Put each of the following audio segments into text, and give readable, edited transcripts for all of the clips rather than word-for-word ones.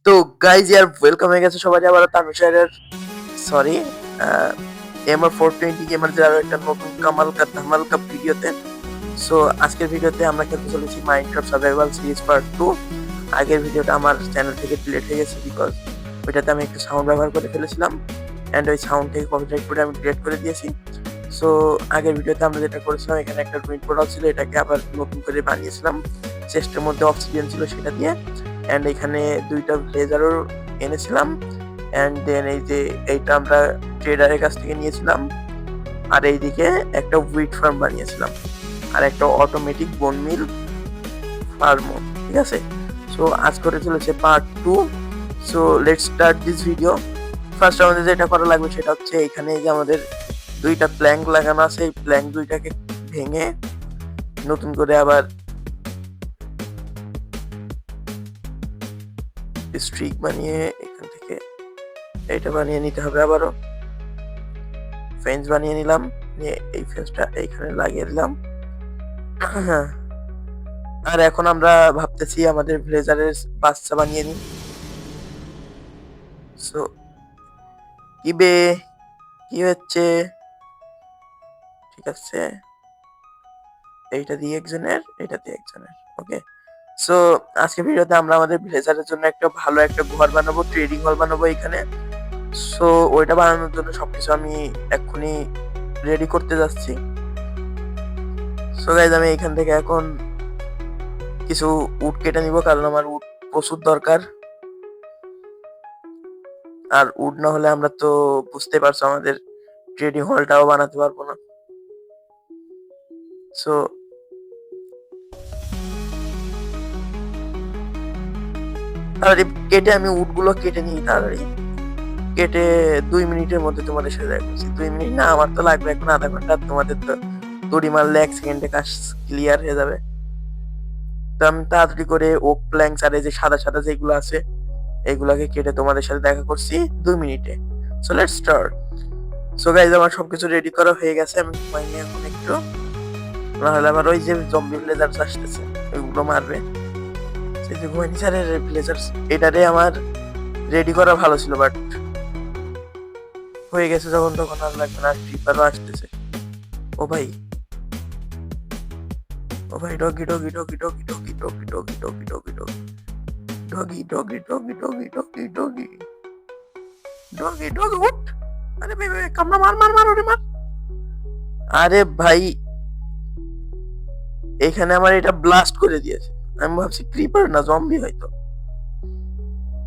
তো গাইজ ইয়ার ওয়েলকাম হয়ে গেছে সবাই আবার তামিশারের সরি এমআর 420 গেমারদের আরো একটা নতুন ধামাল কাপ ভিডিওতে। সো আজকের ভিডিওতে আমরা খেলতে চলেছি মাইনক্রাফট সার্ভাইভাল সিরিজ পার্ট 2। আগের ভিডিওটা আমার চ্যানেল থেকে ডিলিট হয়ে গেছে বিকজ ওইটাতে আমি একটু সাউন্ড ব্যবহার করে ফেলেছিলাম অ্যান্ড ওই সাউন্ড থেকে কপিরাইট করে আমি ডিলিট করে দিয়েছি। সো আগের ভিডিওতে আমরা যেটা করেছিলাম, এখানে একটা রুইন পোর্টাল ছিল, এটাকে আবার নতুন করে বানিয়েছিলাম। চেস্টের মধ্যে অক্সিজেন ছিল সেটা দিয়ে, অ্যান্ড এখানে দুইটা ব্লেজারও এনেছিলাম, অ্যান্ড দেন এই যে এইটা আমরা ট্রেডারের কাছ থেকে নিয়েছিলাম, আর এইদিকে একটা উইট ফার্ম বানিয়েছিলাম আর একটা অটোমেটিক বোন মিল ফার্মও। ঠিক আছে, সো আজ করে চলেছে part 2। So let's start this video. First আমাদের যেটা করা লাগবে সেটা হচ্ছে এখানে যে আমাদের দুইটা প্ল্যাঙ্ক লাগানো আছে, এই প্ল্যাঙ্ক দুইটাকে ভেঙে নতুন করে আবার স্ট্রিক বানিয়ে এখান থেকে এইটা বানিয়ে নিতে হবে। আবারও ফেন্স বানিয়ে নিলাম, নিয়ে এই ফেন্সটা এইখানে লাগিয়ে দিলাম। আর এখন আমরা ভাবতেছি আমাদের ভিলেজারের বাচ্চা বানিয়ে নিই। সো কি হচ্ছে, ঠিক আছে, এইটা দিয়ে একজনের, এটা দিয়ে একজনের। ওকে, সো আজকে ভিডিওতে আমরা আমাদের ভিলেজারের জন্য একটা ভালো একটা ঘর বানাবো, ট্রেডিং হল বানাবো এখানে। সো ওইটা বানানোর জন্য সবকিছু আমি এক্ষুনি রেডি করতে যাচ্ছি। সো গাইজ আমি এখান থেকে এখন কিছু উড কেটে নিব, কারণ আমার উড প্রচুর দরকার। আর উড না হলে আমরা তো বুঝতে পারছো আমাদের ট্রেডিং হলটাও বানাতে পারবো না। সো তাড়াতাড়ি কেটে আমি উড গুলো কেটে নিই, তাড়াতাড়ি কেটে 2 মিনিটের মধ্যে তোমাদের সাথে দেখা করছি। 2 মিনিট না, আমার তো লাগবে এখন আধা ঘন্টা, তোমাদের তো দড়ি মারলে 1 সেকেন্ডে কাজ ক্লিয়ার হয়ে যাবে। তো আমি তাড়াতাড়ি করে ওক প্ল্যাঙ্কস আর এই যে সাদা সাদা যেগুলো আছে এগুলাকে কেটে তোমাদের সাথে দেখা করছি 2 মিনিটে। So let's start. So guys আমার সবকিছু রেডি করা হয়ে গেছে, আমি ঘুমাইনি এখন একটু, নাহলে আবার ওই যে জম্বি ভিলেজার্স আসতেছে ওইগুলো মারবে। সেই যে ঘুমাইনি স্যার ভিলেজার্স, এটারে আমার রেডি করা ভালো ছিল, বাট হয়ে গেছে যখন তখন আর লাগবে না। ক্রিপারও আসতেছে। ও ভাই, ও ভাই, doggy doggy doggy doggy doggy doggy doggy doggy doggy doggy doggy doggy doggy doggy doggy doggy doggy উঠ। আরে ভাই ভাই, কামড়া, মার মার মার, ওরে মার। আরে ভাই, এখানে আমার এটা ব্লাস্ট করে দিয়েছে, আমি ভাবছি ক্রিপার না জম্বি হয়তো।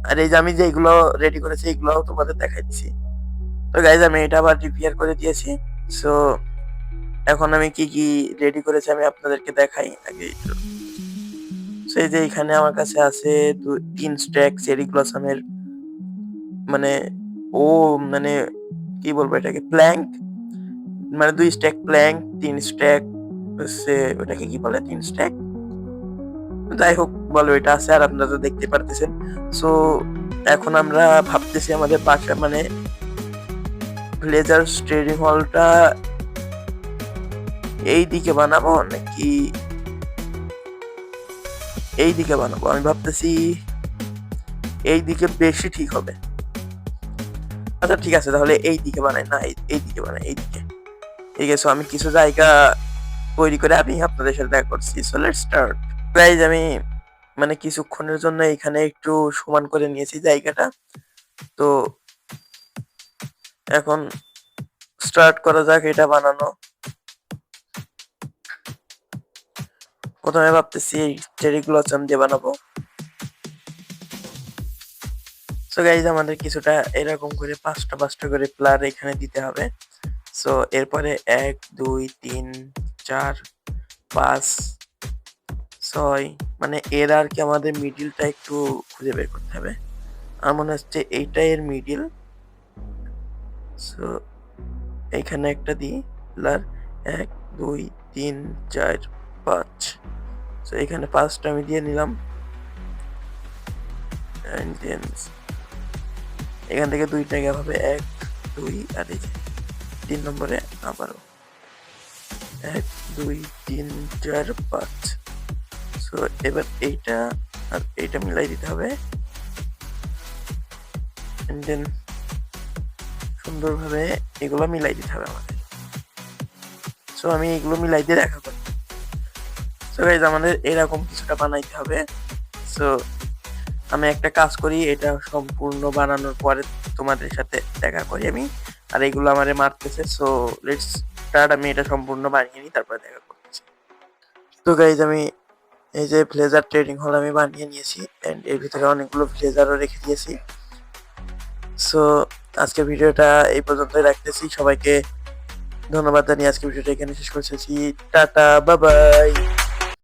আর এই যে আমি যে এগুলো রেডি করেছি এগুলো তোমাদের দেখাই দিছি। তো গাইজ আমি এটা আবার রিপেয়ার করে দিয়েছি। সো এখন আমি কি কি রেডি করেছি আমি আপনাদেরকে দেখাই আগে একটু। সেই যে এখানে আমার কাছে আছে 3 স্ট্যাক চেরি ব্লসমের, মানে ও মানে কি বলবো এটাকে, প্ল্যাঙ্ক, মানে 2 স্ট্যাক প্ল্যাঙ্ক, 3 স্ট্যাক হচ্ছে ওটাকে কি বলে, 3 স্ট্যাক, যাই হোক বলো এটা আছে, আর আপনারা দেখতে পারতেছেন। সো এখন আমরা ভাবতেছি আমাদের বাসা মানে ভিলেজার ট্রেডিং হলটা এই দিকে বানাবো নাকি এই দিকে বানাবো। আমি ভাবতেছি এই দিকে বেশি ঠিক হবে। আচ্ছা ঠিক আছে, তাহলে এই দিকে বানাই, না এই দিকে বানাই, এই দিকে। ঠিক আছে, আমি কিছু জায়গা তৈরি করে আমি আপনাদের সাথে দেখা করছি। So let's start. গাইজ আমি মানে কিছুক্ষণের জন্য এখানে একটু সমান করে নিয়েছি জায়গাটা। তো এখন স্টার্ট করা যাক এটা বানানো। প্রথমে ভাবতেছি এই চেরি ব্লসম দিয়ে বানাবো। সো গাইজ আমাদের কিছুটা এরকম করে 5টা করে প্লার এখানে দিতে হবে। সো এরপরে 1 2 3 4 5 6, মানে এর আর কি আমাদের মিডিলটা একটু খুঁজে বের করতে হবে। আমার মনে হচ্ছে এইটা এর মিডিল। সো এইখানে একটা দিই প্লার, 1 2 3 4 5। সো এখানে 5টা আমি দিয়ে নিলাম, এন্ড দেন এখান থেকে 2টা গ্যাপ হবে, 1 2, আর এই যে 3 নম্বরে আবারও 1 2 3 4 5। সো এবার এইটা আর এইটা মিলাই দিতে হবে। এন্ড দেন সুন্দরভাবে এগুলো মিলাই দিতে হবে আমাদের। সো আমি এগুলো মিলাই দিয়ে দেখাবো। সো গাইজ আমাদের এরকম কিছুটা বানাইতে হবে। সো আমি একটা কাজ করি, এটা সম্পূর্ণ বানানোর পরে তোমাদের সাথে দেখা করি আমি। আর এগুলো আমারে মারতেছে। So let's start. আমি এটা সম্পূর্ণ বানিয়ে নিই, তারপরে দেখা করতেছি। তো গাইজ আমি এই যে ব্লেজার ট্রেডিং হল আমি বানিয়ে নিয়েছি এন্ড এর ভিতরে অনেকগুলো ব্লেজারও রেখে দিয়েছি। সো আজকের ভিডিওটা এই পর্যন্তই রাখতেছি। সবাইকে ধন্যবাদ জানিয়ে আজকের ভিডিওটা এখানে শেষ করতেছি। Tata, bye bye.